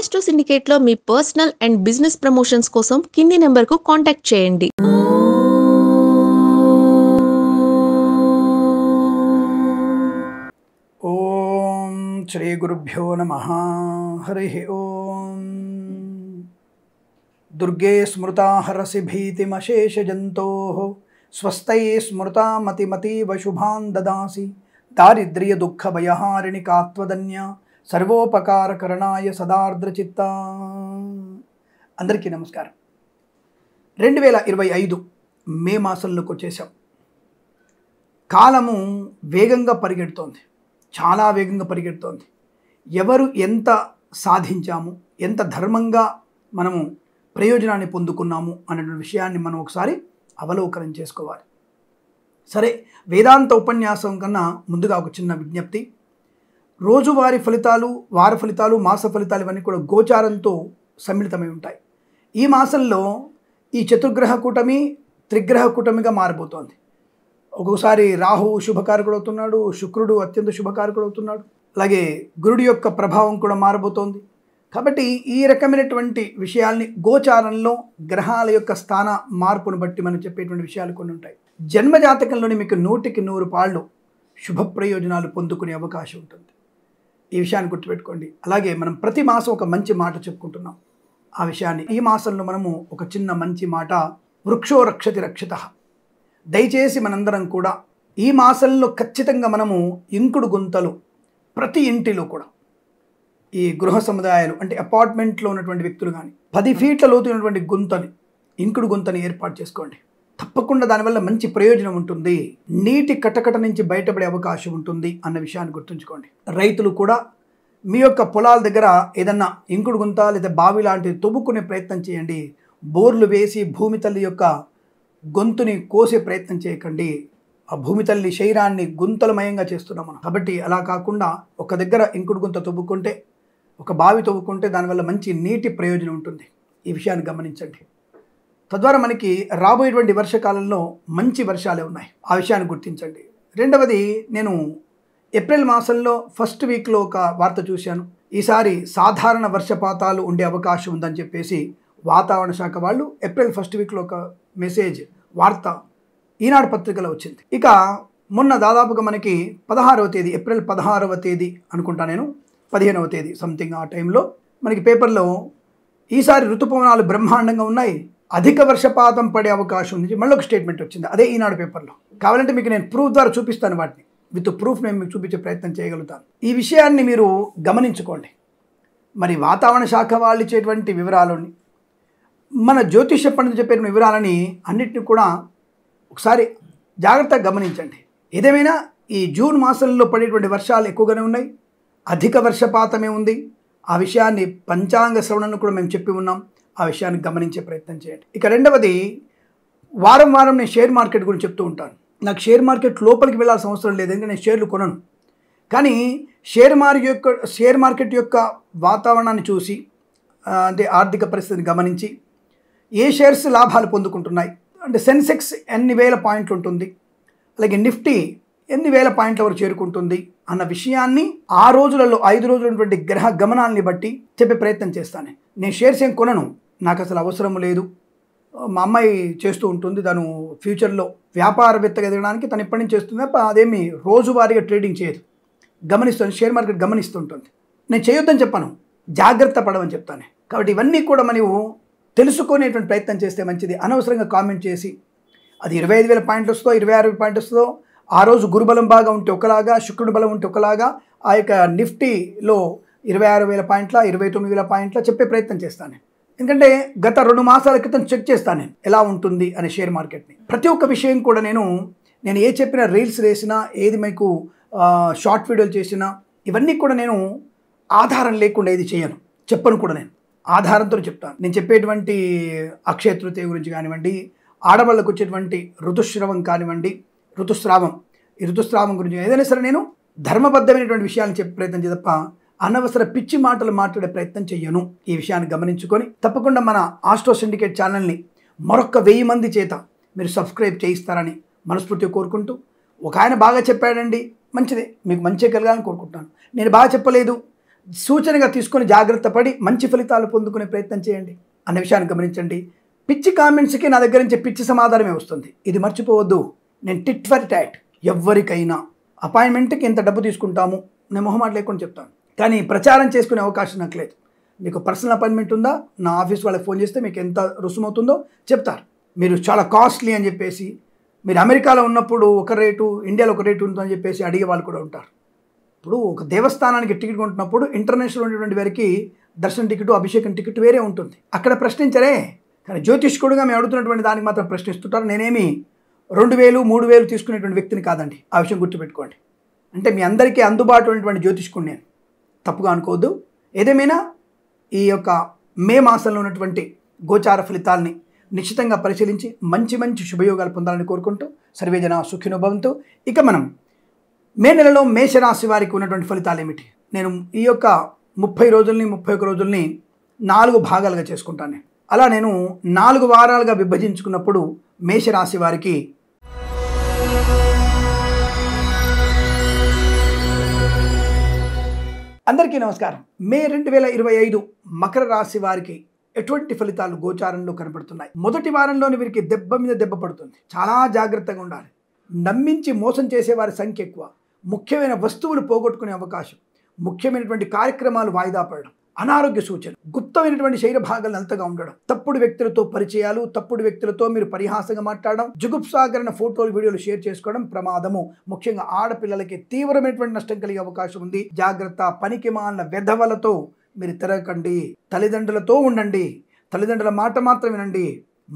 Astro సిండికేట్లో మీ personal and business promotions కోసం కింది నెంబర్కు కాంటాక్ట్ చేయండి. ఓం శ్రీ గురుభ్యో నమః. హరి ఓం. దుర్గే స్మృతా హరసి భీతిమశేషజంతోః స్వస్తై స్మృతా మతిమతీవ శుభాన్ దదాసి దారిద్ర్య దుఃఖ భయహారిణి కాత్వదన్య సర్వోపకారకరణాయ సదార్ద్రచిత్త. అందరికీ నమస్కారం. 2025 మే మాసంలోకి వచ్చేసాం. కాలము వేగంగా పరిగెడుతోంది, చాలా వేగంగా పరిగెడుతోంది. ఎవరు ఎంత సాధించాము, ఎంత ధర్మంగా మనము ప్రయోజనాన్ని పొందుకున్నాము అన్నటువంటి విషయాన్ని మనం ఒకసారి అవలోకనం చేసుకోవాలి. సరే, వేదాంత ఉపన్యాసం కన్నా ముందుగా ఒక చిన్న విజ్ఞప్తి. రోజువారీ ఫలితాలు, వార ఫలితాలు, మాస ఫలితాలు ఇవన్నీ కూడా గోచారంతో సమ్మిళితమై ఉంటాయి. ఈ మాసంలో ఈ చతుర్గ్రహ కూటమి త్రిగ్రహ కూటమిగా మారిపోతోంది. ఒక్కొక్కసారి రాహువు శుభకారకుడు అవుతున్నాడు, శుక్రుడు అత్యంత శుభకారకుడు అవుతున్నాడు, అలాగే గురుడి యొక్క ప్రభావం కూడా మారబోతోంది. కాబట్టి ఈ రకమైనటువంటి విషయాల్ని గోచారంలో గ్రహాల యొక్క స్థాన మార్పును బట్టి మనం చెప్పేటువంటి విషయాలు కొన్ని ఉంటాయి. జన్మజాతకంలోని మీకు 100కి 100 పాళ్ళు శుభ ప్రయోజనాలు పొందుకునే అవకాశం ఉంటుంది. ఈ విషయాన్ని గుర్తుపెట్టుకోండి. అలాగే మనం ప్రతి మాసం ఒక మంచి మాట చెప్పుకుంటున్నాం. ఆ విషయాన్ని ఈ మాసంలో మనము ఒక చిన్న మంచి మాట, వృక్షో రక్షతి రక్షితః. దయచేసి మనందరం కూడా ఈ మాసంలో ఖచ్చితంగా మనము ఇంకుడు గుంతలు ప్రతి ఇంటిలో కూడా, ఈ గృహ సముదాయాలు అంటే అపార్ట్మెంట్లో ఉన్నటువంటి వ్యక్తులు కానీ 10 ఫీట్ల లోతు ఉన్నటువంటి గుంతని, ఇంకుడు గుంతని ఏర్పాటు చేసుకోండి. తప్పకుండా దానివల్ల మంచి ప్రయోజనం ఉంటుంది. నీటి కటకట నుంచి బయటపడే అవకాశం ఉంటుంది అన్న విషయాన్ని గుర్తుంచుకోండి. రైతులు కూడా మీ యొక్క పొలాల దగ్గర ఏదన్నా ఇంకుడు గుంత లేదా బావి లాంటివి తవ్వుకునే ప్రయత్నం చేయండి. బోర్లు వేసి భూమి తల్లి యొక్క గొంతుని కోసే ప్రయత్నం చేయకండి. ఆ భూమి తల్లి శరీరాన్ని గుంతలమయంగా చేస్తున్నాం మనం. కాబట్టి అలా కాకుండా ఒక దగ్గర ఇంకుడు గుంత తవ్వుకుంటే, ఒక బావి తవ్వుకుంటే దానివల్ల మంచి నీటి ప్రయోజనం ఉంటుంది. ఈ విషయాన్ని గమనించండి. తద్వారా మనకి రాబోయేటువంటి వర్షకాలంలో మంచి వర్షాలే ఉన్నాయి. ఆ విషయాన్ని గుర్తించండి. రెండవది, నేను ఏప్రిల్ మాసంలో ఫస్ట్ వీక్లో ఒక వార్త చూశాను. ఈసారి సాధారణ వర్షపాతాలు ఉండే అవకాశం ఉందని చెప్పేసి వాతావరణ శాఖ వాళ్ళు ఏప్రిల్ ఫస్ట్ వీక్లో ఒక మెసేజ్, వార్త ఈనాడు పత్రికలో వచ్చింది. ఇక మొన్న దాదాపుగా మనకి 16వ తేదీ, ఏప్రిల్ 16వ తేదీ అనుకుంటా, నేను 15వ తేదీ సంథింగ్ ఆ టైంలో మనకి పేపర్లో ఈసారి ఋతుపవనాలు బ్రహ్మాండంగా ఉన్నాయి, అధిక వర్షపాతం పడే అవకాశం ఉంది, మళ్ళీ ఒక స్టేట్మెంట్ వచ్చింది. అదే ఈనాడు పేపర్లో. కావాలంటే మీకు నేను ప్రూఫ్ ద్వారా చూపిస్తాను, వాటిని విత్ ప్రూఫ్ నేను మీకు చూపించే ప్రయత్నం చేయగలుగుతాను. ఈ విషయాన్ని మీరు గమనించుకోండి. మరి వాతావరణ శాఖ వాళ్ళు ఇచ్చేటువంటి వివరాలని, మన జ్యోతిష పండితులు చెప్పే వివరాలని అన్నిటిని కూడా ఒకసారి జాగ్రత్తగా గమనించండి. ఏదేమైనా ఈ జూన్ మాసంలో పడేటువంటి వర్షాలు ఎక్కువగానే ఉన్నాయి, అధిక వర్షపాతమే ఉంది. ఆ విషయాన్ని పంచాంగ శ్రవణను కూడా మేము చెప్పి ఉన్నాం. ఆ విషయాన్ని గమనించే ప్రయత్నం చేయండి. ఇక రెండవది, వారం వారం నేను షేర్ మార్కెట్ గురించి చెప్తూ ఉంటాను. నాకు షేర్ మార్కెట్ లోపలికి వెళ్ళాల్సిన అవసరం లేదు, ఎందుకంటే నేను షేర్లు కొనను. కానీ షేర్ మార్కెట్ యొక్క వాతావరణాన్ని చూసి, అంటే ఆర్థిక పరిస్థితిని గమనించి, ఏ షేర్స్ లాభాలు పొందుకుంటున్నాయి, అంటే సెన్సెక్స్ ఎన్ని వేల పాయింట్లు ఉంటుంది, అలాగే నిఫ్టీ ఎన్ని వేల పాయింట్ల వరకు చేరుకుంటుంది అన్న విషయాన్ని ఆ రోజులలో 5 రోజులు ఉన్నటువంటి గ్రహ గమనాన్ని బట్టి చెప్పే ప్రయత్నం చేస్తాను. నేను షేర్స్ ఏం కొనను, నాకు అసలు అవసరం లేదు. మా అమ్మాయి చేస్తూ ఉంటుంది, తను ఫ్యూచర్లో వ్యాపారవేత్తగా ఎదగడానికి తను ఎప్పటి నుంచి చేస్తుంది. అదేమి రోజువారీగా ట్రేడింగ్ చేయదు, గమనిస్తుంది, షేర్ మార్కెట్ గమనిస్తుంటుంది. నేను చేయొద్దని చెప్పాను, జాగ్రత్త పడమని చెప్తాను. కాబట్టి ఇవన్నీ కూడా మనము తెలుసుకునేటువంటి ప్రయత్నం చేస్తే మంచిది. అనవసరంగా కామెంట్ చేసి అది 25,000 పాయింట్లు వస్తుందో 26,000 పాయింట్లు వస్తుందో, ఆ రోజు గురుబలం బాగా ఉంటే ఒకలాగా, శుక్రుడు బలం ఉంటే ఒకలాగా, ఆ యొక్క నిఫ్టీలో 26,000 పాయింట్ల 29,000 పాయింట్ల చెప్పే ప్రయత్నం చేస్తాను. ఎందుకంటే గత 2 మాసాల క్రితం చెక్ చేస్తాను నేను ఎలా ఉంటుంది అనే షేర్ మార్కెట్ని. ప్రతి ఒక్క విషయం కూడా నేను ఏ చెప్పినా, రీల్స్ వేసినా, ఏది మీకు షార్ట్ వీడియోలు చేసినా, ఇవన్నీ కూడా నేను ఆధారం లేకుండా ఏది చేయను, చెప్పను కూడా. నేను ఆధారంతో చెప్తాను. నేను చెప్పేటువంటి అక్షయ తృతీయ గురించి కానివ్వండి, ఆడవాళ్ళకు వచ్చేటువంటి ఋతుస్రావం కానివ్వండి, ఈ ఋతుస్రావం గురించి ఏదైనా సరే నేను ధర్మబద్ధమైనటువంటి విషయాన్ని చెప్పే ప్రయత్నం చేయ తప్ప అనవసర పిచ్చి మాటలు మాట్లాడే ప్రయత్నం చెయ్యను. ఈ విషయాన్ని గమనించుకొని తప్పకుండా మన ఆస్ట్రో సిండికేట్ ఛానల్ని మరొక 1000 మంది చేత మీరు సబ్స్క్రైబ్ చేయిస్తారని మనస్ఫూర్తిగా కోరుకుంటూ, ఒక ఆయన బాగా చెప్పాడండి, మంచిదే, మీకు మంచి కలగాలని కోరుకుంటున్నాను. నేను బాగా చెప్పలేదు, సూచనగా తీసుకొని జాగ్రత్త పడి మంచి ఫలితాలు పొందుకునే ప్రయత్నం చేయండి అన్న విషయాన్ని గమనించండి. పిచ్చి కామెంట్స్కి నా దగ్గర నుంచి పిచ్చి సమాధానమే వస్తుంది. ఇది మర్చిపోవద్దు. నేను టిట్ ఫర్ టాట్. ఎవరికైనా అపాయింట్మెంట్కి ఎంత డబ్బు తీసుకుంటాము నేను మొహమాట లేకుండా చెప్తాను, కానీ ప్రచారం చేసుకునే అవకాశం నాకు లేదు. మీకు పర్సనల్ అపాయింట్మెంట్ ఉందా, నా ఆఫీస్ వాళ్ళకి ఫోన్ చేస్తే మీకు ఎంత రుసుమవుతుందో చెప్తారు. మీరు చాలా కాస్ట్లీ అని చెప్పేసి, మీరు అమెరికాలో ఉన్నప్పుడు ఒక రేటు, ఇండియాలో ఒక రేటు ఉంటుందని చెప్పేసి అడిగే వాళ్ళు కూడా ఉంటారు. ఇప్పుడు ఒక దేవస్థానానికి టికెట్ కొంటున్నప్పుడు ఇంటర్నేషనల్ ఉన్నటువంటి వారికి దర్శన టికెట్, అభిషేకం టికెట్ వేరే ఉంటుంది. అక్కడ ప్రశ్నించరే, కానీ జ్యోతిష్కుడుగా మేము అడుగుతున్నటువంటి దానికి మాత్రం ప్రశ్నిస్తుంటారు. నేనేమి 2000, 3000 తీసుకునేటువంటి వ్యక్తిని కాదండి. ఆ విషయం గుర్తుపెట్టుకోండి. అంటే మీ అందరికీ అందుబాటులో ఉన్నటువంటి జ్యోతిష్కుడు నేను, తప్పుగా అనుకోవద్దు. ఏదేమైనా ఈ యొక్క మే మాసంలో ఉన్నటువంటి గోచార ఫలితాలని నిశ్చితంగా పరిశీలించి మంచి మంచి శుభయోగాలు పొందాలని కోరుకుంటూ సర్వేజన సుఖినో భవంతు. ఇక మనం మే నెలలో మేషరాశి వారికి ఉన్నటువంటి ఫలితాలు ఏమిటి? నేను ఈ యొక్క 30 రోజుల్ని 31 రోజుల్ని 4 భాగాలుగా చేసుకుంటాను. అలా నేను 4 వారాలుగా విభజించుకున్నప్పుడు మేషరాశి వారికి అందరికీ నమస్కారం. మే 2025 మకర రాశి వారికి ఎటువంటి ఫలితాలు గోచారంలో కనబడుతున్నాయి? మొదటి వారంలోని వీరికి దెబ్బ మీద దెబ్బ పడుతుంది. చాలా జాగ్రత్తగా ఉండాలి. నమ్మించి మోసం చేసే వారి సంఖ్య ఎక్కువ. ముఖ్యమైన వస్తువులు పోగొట్టుకునే అవకాశం, ముఖ్యమైనటువంటి కార్యక్రమాలు వాయిదా పడడం, అనారోగ్య సూచన, గుప్తమైనటువంటి శరీర భాగాలు అంతగా ఉండడం, తప్పుడు వ్యక్తులతో పరిచయాలు, తప్పుడు వ్యక్తులతో మీరు పరిహాసంగా మాట్లాడడం, జుగుప్సాకరణ ఫోటోలు వీడియోలు షేర్ చేసుకోవడం ప్రమాదము. ముఖ్యంగా ఆడపిల్లలకి తీవ్రమైనటువంటి నష్టం కలిగే అవకాశం ఉంది. జాగ్రత్త. పనికి మాలిన వెధవలతో మీరు తిరగకండి. తల్లిదండ్రులతో ఉండండి. తల్లిదండ్రుల మాట మాత్రం వినండి.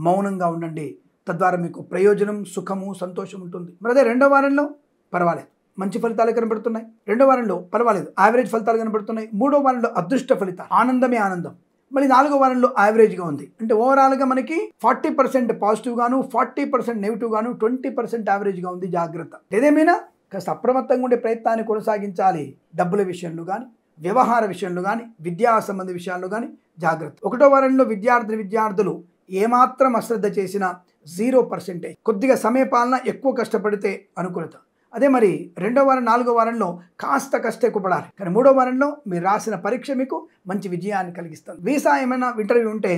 మౌనంగా ఉండండి. తద్వారా మీకు ప్రయోజనం, సుఖము, సంతోషం ఉంటుంది. మరి అదే రెండో వారంలో పర్వాలేదు, మంచి ఫలితాలు కనబడుతున్నాయి. రెండో వారంలో పర్వాలేదు, యావరేజ్ ఫలితాలు కనబడుతున్నాయి. మూడో వారంలో అదృష్ట ఫలితాలు, ఆనందమే ఆనందం. మళ్ళీ 4వ వారంలో యావరేజ్గా ఉంది. అంటే ఓవరాల్గా మనకి 40% పాజిటివ్ గాను, 40% నెగిటివ్ గాను, 20% యావరేజ్గా ఉంది. జాగ్రత్త. ఏదేమైనా కాస్త అప్రమత్తంగా ఉండే ప్రయత్నాన్ని కొనసాగించాలి. డబ్బుల విషయంలో కానీ, వ్యవహార విషయంలో కానీ, విద్యా సంబంధ విషయాల్లో కానీ జాగ్రత్త. 1వ వారంలో విద్యార్థులు ఏమాత్రం అశ్రద్ధ చేసినా 0%. కొద్దిగా సమయపాలన, ఎక్కువ కష్టపడితే అనుకూలత. అదే మరి 2వ వారం 4వ వారంలో కాస్త కష్టం ఎక్కువ పడాలి. కానీ 3వ వారంలో మీరు రాసిన పరీక్ష మీకు మంచి విజయాన్ని కలిగిస్తుంది. వీసా ఏమైనా ఇంటర్వ్యూ ఉంటే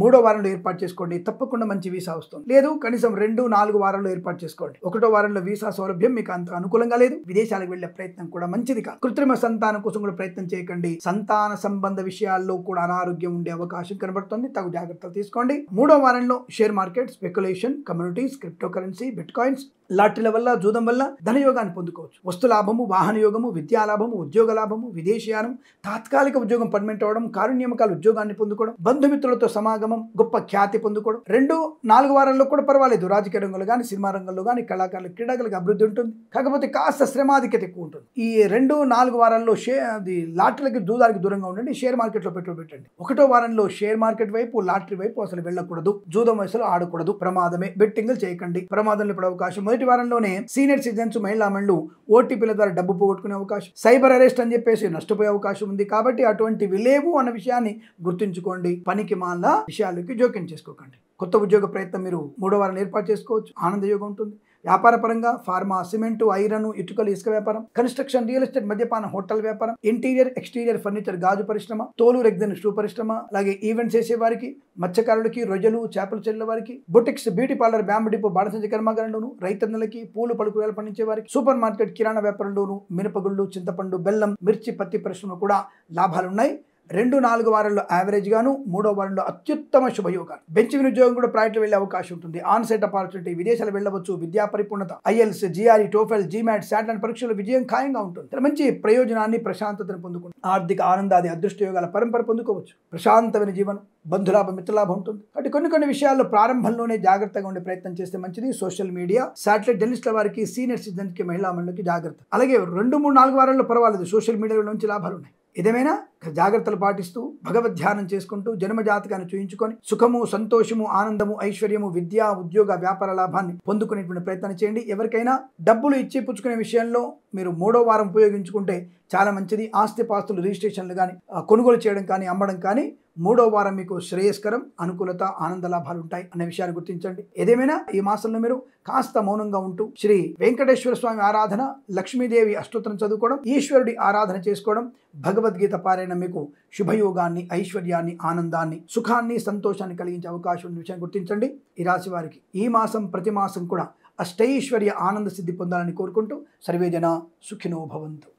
3వ వారంలో ఏర్పాటు చేసుకోండి. తప్పకుండా మంచి వీసా వస్తుంది. లేదు కనీసం 2, 4 వారాల్లో ఏర్పాటు చేసుకోండి. 1వ వారంలో వీసా సౌలభ్యం మీకు అంత అనుకూలంగా లేదు. విదేశాలకు వెళ్లే ప్రయత్నం కూడా మంచిది కాదు. కృత్రిమ సంతానం కోసం కూడా ప్రయత్నం చేయకండి. సంతాన సంబంధ విషయాల్లో కూడా అనారోగ్యం ఉండే అవకాశం కనబడుతుంది. తగు జాగ్రత్తలు తీసుకోండి. 3వ వారంలో share market, speculation, communities, crypto currency, bit coins, లాటరీల వల్ల, జూదం వల్ల ధనయోగాన్ని పొందుకోవచ్చు. వస్తు లాభము, వాహన యోగము, విద్యా లాభము, ఉద్యోగ లాభము, విదేశీయానం, తాత్కాలిక ఉద్యోగం పర్మనెంట్ అవ్వడం, కారుణ్యమకాల ఉద్యోగాన్ని పొందుకోవడం, బంధుమిత్రులతో సమాగమం, గొప్ప ఖ్యాతి పొందుకోవడం. 2, 4 వారాల్లో కూడా పర్వాలేదు. రాజకీయ రంగంలో కానీ, సినిమా రంగంలో కానీ, కళాకారులు, క్రీడాకులకు అభివృద్ధి ఉంటుంది. కాకపోతే కాస్త శ్రమాధిక్యత ఎక్కువ ఉంటుంది. ఈ 2, 4 వారాల్లో లాటరీలకి, జూదానికి దూరంగా ఉండండి. షేర్ మార్కెట్లో పెట్టుబడి పెట్టండి. 1వ వారంలో షేర్ మార్కెట్ వైపు, లాటరీ వైపు అసలు వెళ్ళకూడదు. జూదం వయసులో ఆడకూడదు. ప్రమాదమే. బెట్టింగ్లు చేయకండి. ప్రమాదంలో పడే అవకాశం. మొదటి వారంలోనే సీనియర్ సిటిజన్స్, మహిళా మండలు ఓటీపీల ద్వారా డబ్బు పోగొట్టుకునే అవకాశం, సైబర్ అరెస్ట్ అని చెప్పేసి నష్టపోయే అవకాశం ఉంది. కాబట్టి అటువంటివి లేవు అన్న విషయాన్ని గుర్తుంచుకోండి. పనికి మాల విషయాలకి జోక్యం చేసుకోకండి. కొత్త ఉద్యోగ ప్రయత్నం మీరు 3వ వారం ఏర్పాటు చేసుకోవచ్చు. ఆనంద యోగం ఉంటుంది. వ్యాపార పరంగా ఫార్మా, సిమెంటు, ఐరన్, ఇటుకలు, ఇసుక వ్యాపారం, కన్స్ట్రక్షన్, రియల్ ఎస్టేట్, మద్యపాన, హోటల్ వ్యాపారం, ఇంటీరియర్, ఎక్స్టీరియర్ ఫర్నిచర్, గాజు పరిశ్రమ, తోలు, రెగ్జిన్, షూ పరిశ్రమ, అలాగే ఈవెంట్స్ చేసే వారికి, మత్స్యకారులకి, రొయ్యలు, చేపలు చెల్లెల వారికి, boutiques, beauty parlour, bamboo depot, బాణసంచ కర్మాగారంలోను, రైతన్నలకి, పూలు, పలుకురాలు పండించే వారికి, సూపర్ మార్కెట్, కిరాణా వ్యాపారంలోను, మినపగుళ్ళు, చింతపండు, బెల్లం, మిర్చి, పత్తి పరిశ్రమ కూడా లాభాలున్నాయి. 2, 4 వారాల్లో యావరేజ్ గాను, 3వ వారంలో అత్యుత్తమ శుభయోగాలు. బెంచ్ ఉద్యోగం కూడా ప్రైవేట్లో వెళ్లే అవకాశం ఉంటుంది. ఆన్ సైట్ ఆపర్చునిటీ, విదేశాలు వెళ్ళవచ్చు. విద్యా పరిపూర్ణత, ఐఎల్స్, జిఆర్ఈ, టోఫెల్, జీమాట్, శాట్లాండ్ పరీక్షలు విజయం ఖాయంగా ఉంటుంది. మంచి ప్రయోజనాన్ని, ప్రశాంతతను పొందుకుంటుంది. ఆర్థిక ఆనందాది, అదృష్ట యోగాల పరంపర పొందుకోవచ్చు. ప్రశాంతమైన జీవనం, బంధులాభం, మిత్రలాభం ఉంటుంది. కాబట్టి కొన్ని విషయాల్లో ప్రారంభంలోనే జాగ్రత్తగా ఉండే ప్రయత్నం చేస్తే మంచిది. సోషల్ మీడియా, శాటిలైట్ జర్నలిస్టుల వారికి, సీనియర్ సిటిజన్స్ కి, మహిళా మండలికి జాగ్రత్త. అలాగే 2, 3, 4 వారాల్లో పర్వాలేదు. సోషల్ మీడియాలో నుంచి లాభాలు ఉన్నాయి. ఏదేమైనా జాగ్రత్తలు పాటిస్తూ భగవద్ ధ్యానం చేసుకుంటూ జన్మజాతకాన్ని చూయించుకొని సుఖము, సంతోషము, ఆనందము, ఐశ్వర్యము, విద్య, ఉద్యోగ, వ్యాపార లాభాన్ని పొందుకునేటువంటి ప్రయత్నం చేయండి. ఎవరికైనా డబ్బులు ఇచ్చి పుచ్చుకునే విషయంలో మీరు 3వ వారం ఉపయోగించుకుంటే చాలా మంచిది. ఆస్తిపాస్తులు రిజిస్ట్రేషన్లు కానీ కొనుగోలు చేయడం కానీ అమ్మడం కానీ 3వ వారం మీకు శ్రేయస్కరం, అనుకూలత, ఆనంద లాభాలు ఉంటాయి అనే విషయాన్ని గుర్తించండి. ఏదేమైనా ఈ మాసంలో మీరు కాస్త మౌనంగా ఉంటూ శ్రీ వెంకటేశ్వర స్వామి ఆరాధన, లక్ష్మీదేవి అష్టోత్తరం చదువుకోవడం, ఈశ్వరుడి ఆరాధన చేసుకోవడం, భగవద్గీత పారాయణ మీకు శుభయోగాన్ని, ఐశ్వర్యాన్ని, ఆనందాన్ని, సుఖాన్ని, సంతోషాన్ని కలిగించే అవకాశం ఉన్న విషయాన్ని గుర్తించండి. ఈ రాశి వారికి ఈ మాసం ప్రతి మాసం కూడా అష్టైశ్వర్య ఆనంద సిద్ధి పొందాలని కోరుకుంటూ సర్వేజన సుఖినో భవంతు.